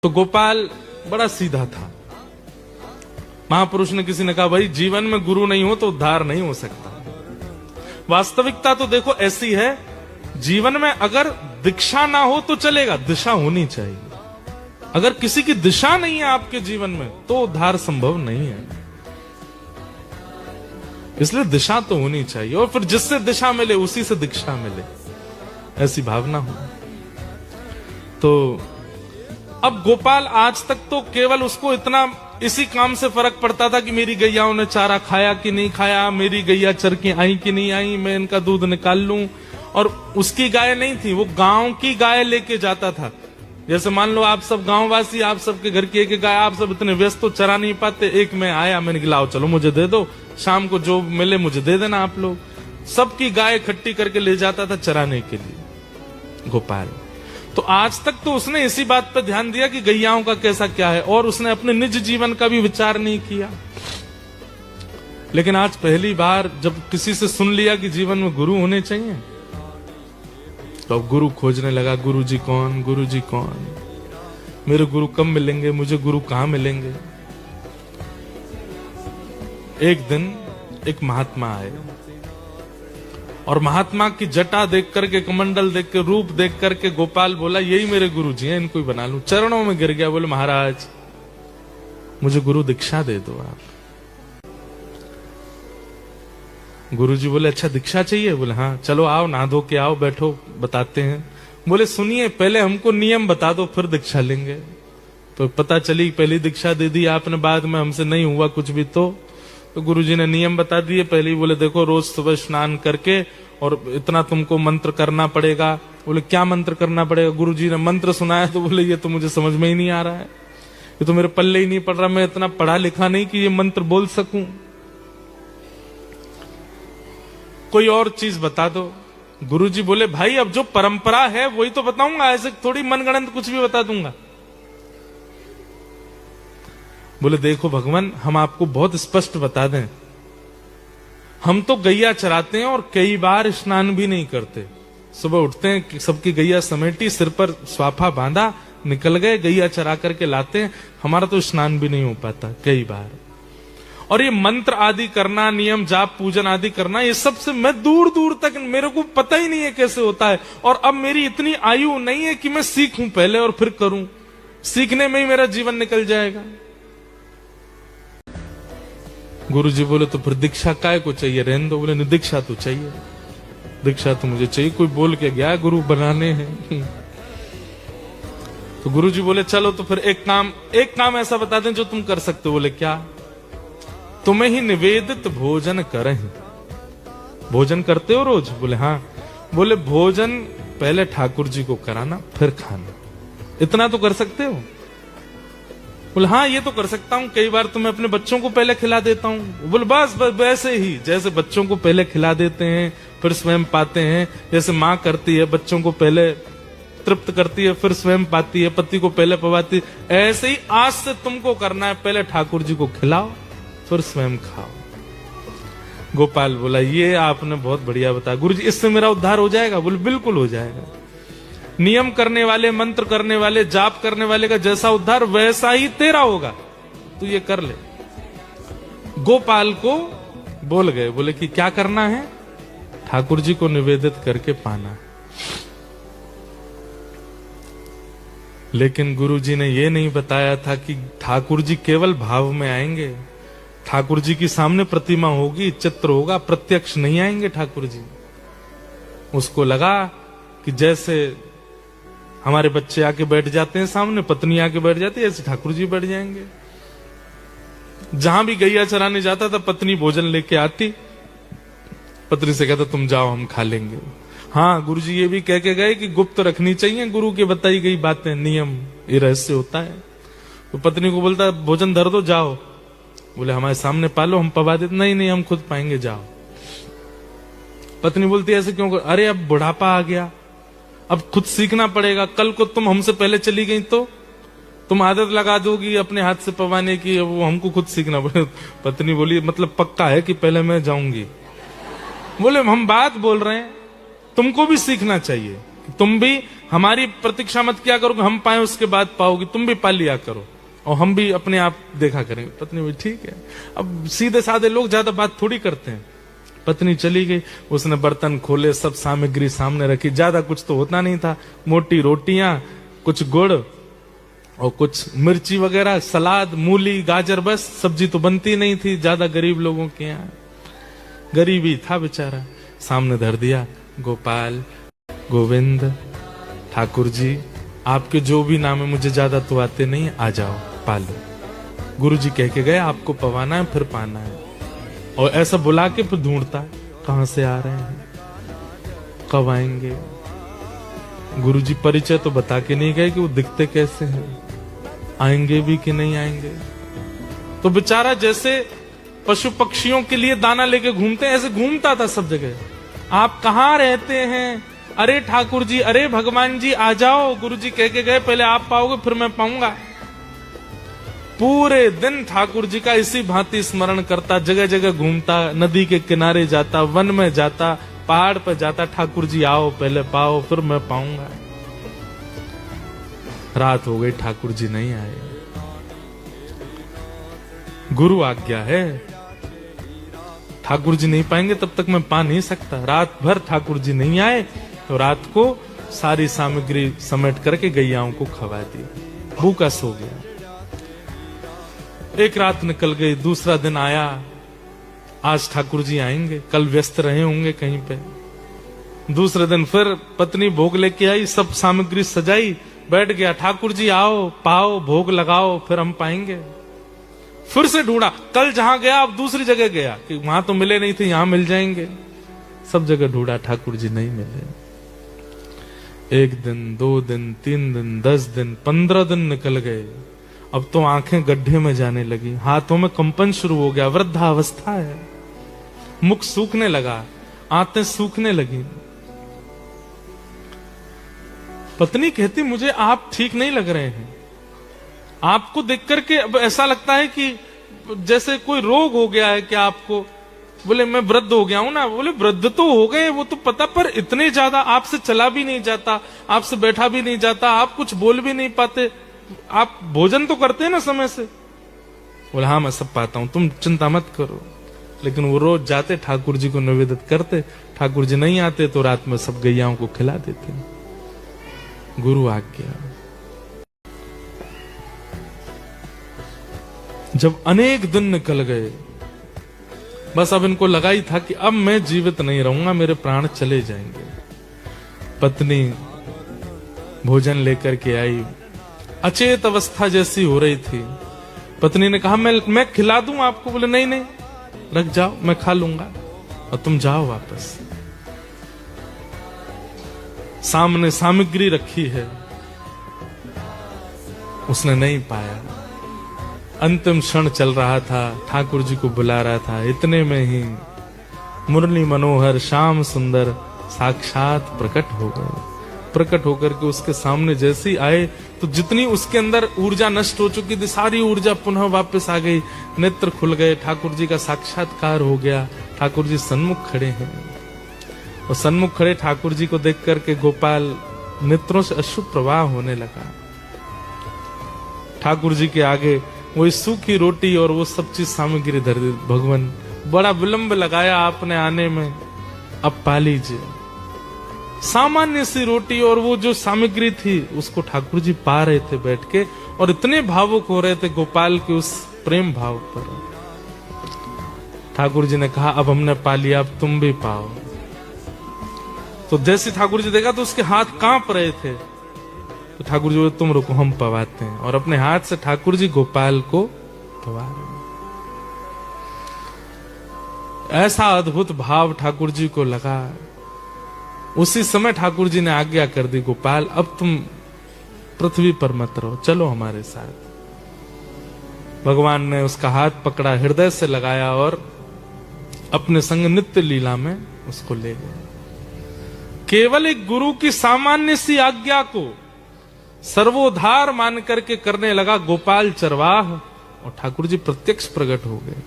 तो गोपाल बड़ा सीधा था। महापुरुष ने किसी ने कहा, भाई जीवन में गुरु नहीं हो तो उद्धार नहीं हो सकता। वास्तविकता तो देखो ऐसी है, जीवन में अगर दीक्षा ना हो तो चलेगा, दिशा होनी चाहिए। अगर किसी की दिशा नहीं है आपके जीवन में तो उद्धार संभव नहीं है। इसलिए दिशा तो होनी चाहिए, और फिर जिससे दिशा मिले उसी से दीक्षा मिले, ऐसी भावना हो। तो अब गोपाल आज तक तो केवल उसको इतना इसी काम से फर्क पड़ता था कि मेरी गैयाओं ने चारा खाया कि नहीं खाया, मेरी गैया चर के आई कि नहीं आई, मैं इनका दूध निकाल लूं। और उसकी गाय नहीं थी, वो गांव की गाय लेके जाता था। जैसे मान लो आप सब गांववासी, आप सबके घर की एक गाय, आप सब इतने व्यस्त तो चरा नहीं पाते। एक में आया, मैंने गिलाओ चलो मुझे दे दो, शाम को जो मिले मुझे दे देना आप लोग। सबकी गाय इकट्ठी करके ले जाता था चराने के लिए गोपाल। तो आज तक तो उसने इसी बात पर ध्यान दिया कि गैयाओं का कैसा क्या है, और उसने अपने निज जीवन का भी विचार नहीं किया। लेकिन आज पहली बार जब किसी से सुन लिया कि जीवन में गुरु होने चाहिए, तो अब गुरु खोजने लगा। गुरु जी कौन, गुरु जी कौन, मेरे गुरु कब मिलेंगे, मुझे गुरु कहां मिलेंगे। एक दिन एक महात्मा आए, और महात्मा की जटा देख करके, कमंडल देख के, रूप देख करके गोपाल बोला, यही मेरे गुरु जी हैं, इनको ही बना लूं। चरणों में गिर गया, बोले महाराज मुझे गुरु दीक्षा दे दो आप। गुरु जी बोले अच्छा दीक्षा चाहिए? बोले हाँ। चलो आओ, नहा धो के आओ, बैठो, बताते हैं। बोले सुनिए, पहले हमको नियम बता दो फिर दीक्षा लेंगे। तो पता चली पहली दीक्षा दे दी आपने, बाद में हमसे नहीं हुआ कुछ भी। तो गुरुजी ने नियम बता दिए। पहले ही बोले देखो रोज सुबह स्नान करके और इतना तुमको मंत्र करना पड़ेगा। बोले क्या मंत्र करना पड़ेगा? गुरुजी ने मंत्र सुनाया तो बोले ये तो मुझे समझ में ही नहीं आ रहा है, ये तो मेरे पल्ले ही नहीं पड़ रहा, मैं इतना पढ़ा लिखा नहीं कि ये मंत्र बोल सकूं। कोई और चीज बता दो। गुरुजी बोले भाई अब जो परंपरा है वही तो बताऊंगा, ऐसे थोड़ी मनगढ़ंत कुछ भी बता दूंगा। बोले देखो भगवान, हम आपको बहुत स्पष्ट बता दें, हम तो गैया चराते हैं और कई बार स्नान भी नहीं करते। सुबह उठते हैं, सबकी गैया समेटी, सिर पर स्वाफा बांधा, निकल गए, गैया चरा करके लाते हैं, हमारा तो स्नान भी नहीं हो पाता कई बार। और ये मंत्र आदि करना, नियम जाप पूजन आदि करना, ये सबसे मैं दूर दूर तक मेरे को पता ही नहीं है कैसे होता है। और अब मेरी इतनी आयु नहीं है कि मैं सीखूं पहले और फिर करूं, सीखने में ही मेरा जीवन निकल जाएगा। गुरुजी बोले तो फिर दीक्षा काय को चाहिए, रहने दो। बोले नहीं दीक्षा तो चाहिए, दीक्षा तो मुझे चाहिए, कोई बोल के गया गुरु बनाने हैं। तो गुरुजी बोले चलो तो फिर एक काम ऐसा बता दें जो तुम कर सकते हो। बोले क्या? तुम्हें ही निवेदित भोजन करें। भोजन करते हो रोज? बोले हाँ। बोले भोजन पहले ठाकुर जी को कराना फिर खाना, इतना तो कर सकते हो? बोले हाँ ये तो कर सकता हूँ, कई बार तो मैं अपने बच्चों को पहले खिला देता हूँ। बोले बस वैसे ही जैसे बच्चों को पहले खिला देते हैं फिर स्वयं पाते हैं, जैसे माँ करती है, बच्चों को पहले तृप्त करती है फिर स्वयं पाती है, पति को पहले पवाती है, ऐसे ही आज से तुमको करना है, पहले ठाकुर जी को खिलाओ फिर स्वयं खाओ। गोपाल बोला ये आपने बहुत बढ़िया बताया गुरुजी, इससे मेरा उद्धार हो जाएगा? बोले बिल्कुल हो जाएगा। नियम करने वाले, मंत्र करने वाले, जाप करने वाले का जैसा उद्धार वैसा ही तेरा होगा, तू ये कर ले। गोपाल को बोल गए, बोले कि क्या करना है? ठाकुर जी को निवेदित करके पाना है। लेकिन गुरुजी ने ये नहीं बताया था कि ठाकुर जी केवल भाव में आएंगे, ठाकुर जी की सामने प्रतिमा होगी, चित्र होगा, प्रत्यक्ष नहीं आएंगे ठाकुर जी। उसको लगा कि जैसे हमारे बच्चे आके बैठ जाते हैं सामने, पत्नी आके बैठ जाती है, ऐसे ठाकुर जी बैठ जाएंगे। जहां भी गैया चराने जाता था पत्नी भोजन लेके आती, पत्नी से कहता तुम जाओ हम खा लेंगे। हाँ गुरुजी ये भी कह के गए कि गुप्त रखनी चाहिए गुरु के बताई गई बातें, नियम, ये रहस्य होता है। तो पत्नी को बोलता भोजन धर दो जाओ। बोले हमारे सामने पालो, हम पवा देते। नहीं हम खुद पाएंगे, जाओ। पत्नी बोलती ऐसे क्यों? अरे अब बुढ़ापा आ गया, अब खुद सीखना पड़ेगा, कल को तुम हमसे पहले चली गई तो तुम आदत लगा दोगी अपने हाथ से पवाने की, वो हमको खुद सीखना पड़ेगा। पत्नी बोली मतलब पक्का है कि पहले मैं जाऊंगी? बोले हम बात बोल रहे हैं, तुमको भी सीखना चाहिए। तुम भी हमारी प्रतीक्षा मत किया करो, हम पाए उसके बाद पाओगी, तुम भी पा लिया करो और हम भी अपने आप देखा करेंगे। पत्नी भी ठीक है। अब सीधे साधे लोग ज्यादा बात थोड़ी करते हैं। पत्नी चली गई, उसने बर्तन खोले, सब सामग्री सामने रखी, ज्यादा कुछ तो होता नहीं था, मोटी रोटियां, कुछ गुड़ और कुछ मिर्ची वगैरह, सलाद, मूली, गाजर, बस। सब्जी तो बनती नहीं थी ज्यादा गरीब लोगों के यहाँ, गरीबी था बेचारा। सामने धर दिया, गोपाल, गोविंद, ठाकुर जी, आपके जो भी नाम है मुझे ज्यादा तो आते नहीं, आ जाओ पालो। गुरुजी कह के गए आपको पवाना है फिर पाना है, और ऐसा बुला के फिर ढूंढता है कहां से आ रहे हैं, कब आएंगे। गुरुजी परिचय तो बता के नहीं गए कि वो दिखते कैसे हैं, आएंगे भी कि नहीं आएंगे। तो बेचारा जैसे पशु पक्षियों के लिए दाना लेके घूमते हैं, ऐसे घूमता था सब जगह। आप कहाँ रहते हैं? अरे ठाकुर जी, अरे भगवान जी आ जाओ। गुरुजी कह के गए पहले आप पाओगे फिर मैं पाऊंगा। पूरे दिन ठाकुर जी का इसी भांति स्मरण करता, जगह जगह घूमता, नदी के किनारे जाता, वन में जाता, पहाड़ पर जाता, ठाकुर जी आओ पहले पाओ फिर मैं पाऊंगा। रात हो गई, ठाकुर जी नहीं आए। गुरु आज्ञा है, ठाकुर जी नहीं पाएंगे तब तक मैं पा नहीं सकता। रात भर ठाकुर जी नहीं आए तो रात को सारी सामग्री समेट करके गैयाओं को खवा दी, भूखा सो गया। एक रात निकल गई, दूसरा दिन आया, आज ठाकुर जी आएंगे, कल व्यस्त रहे होंगे कहीं पे। दूसरे दिन फिर पत्नी भोग लेके आई, सब सामग्री सजाई, बैठ गया, ठाकुर जी आओ पाओ भोग लगाओ फिर हम पाएंगे। फिर से ढूंढा, कल जहां गया अब दूसरी जगह गया कि वहां तो मिले नहीं थे, यहां मिल जाएंगे। सब जगह ढूंढा, ठाकुर जी नहीं मिले। 1 दिन 2 दिन 3 दिन 10 दिन 15 दिन निकल गए। अब तो आंखें गड्ढे में जाने लगी, हाथों में कंपन शुरू हो गया, वृद्धावस्था है, मुख सूखने लगा, आंतें सूखने लगी। पत्नी कहती मुझे आप ठीक नहीं लग रहे हैं, आपको देख करके अब ऐसा लगता है कि जैसे कोई रोग हो गया है क्या आपको। बोले मैं वृद्ध हो गया हूं ना। बोले वृद्ध तो हो गए वो तो पता, पर इतने ज्यादा आपसे चला भी नहीं जाता, आपसे बैठा भी नहीं जाता, आप कुछ बोल भी नहीं पाते, आप भोजन तो करते हैं ना समय से। बोले हाँ मैं सब पाता हूं, तुम चिंता मत करो। लेकिन वो रोज जाते ठाकुर जी को निवेदित करते, ठाकुर जी नहीं आते तो रात में सब गैयाओं को खिला देते। गुरु आज्ञा। जब अनेक दिन निकल गए, बस अब इनको लगा ही था कि अब मैं जीवित नहीं रहूंगा, मेरे प्राण चले जाएंगे। पत्नी भोजन लेकर के आई, अचेत अवस्था जैसी हो रही थी। पत्नी ने कहा मैं खिला दूं आपको। बोले नहीं नहीं रख जाओ, मैं खा लूंगा और तुम जाओ वापस। सामने सामग्री रखी है, उसने नहीं पाया। अंतिम क्षण चल रहा था, ठाकुर जी को बुला रहा था। इतने में ही मुरली मनोहर श्याम सुंदर साक्षात प्रकट हो गए। प्रकट होकर के उसके सामने जैसे ही आए तो जितनी उसके अंदर ऊर्जा नष्ट हो चुकी थी, सारी ऊर्जा पुनः वापस आ गई, नेत्र खुल गए, ठाकुर जी का साक्षात्कार हो गया। ठाकुर जी सन्मुख खड़े हैं और सन्मुख खड़े ठाकुर जी को देख करके गोपाल नेत्रों से अश्रु प्रवाह होने लगा। ठाकुर जी के आगे वही सूखी रोटी और वो सब चीज सामग्री धर दी। भगवान बड़ा विलंब लगाया आपने आने में, अब पा लीजिए। सामान्य सी रोटी और वो जो सामग्री थी उसको ठाकुर जी पा रहे थे बैठ के, और इतने भावुक हो रहे थे गोपाल के उस प्रेम भाव पर। ठाकुर जी ने कहा अब हमने पा लिया, अब तुम भी पाओ। तो जैसे ठाकुर जी देखा तो उसके हाथ कांप रहे थे। तो ठाकुर जी बोले तुम रुको, हम पवाते हैं, और अपने हाथ से ठाकुर जी गोपाल को पवा रहे। ऐसा अद्भुत भाव ठाकुर जी को लगा। उसी समय ठाकुर जी ने आज्ञा कर दी, गोपाल अब तुम पृथ्वी पर मत रहो, चलो हमारे साथ। भगवान ने उसका हाथ पकड़ा, हृदय से लगाया और अपने संग नित्य लीला में उसको ले गए। केवल एक गुरु की सामान्य सी आज्ञा को सर्वोद्धार मान करके करने लगा गोपाल चरवाह, और ठाकुर जी प्रत्यक्ष प्रकट हो गए।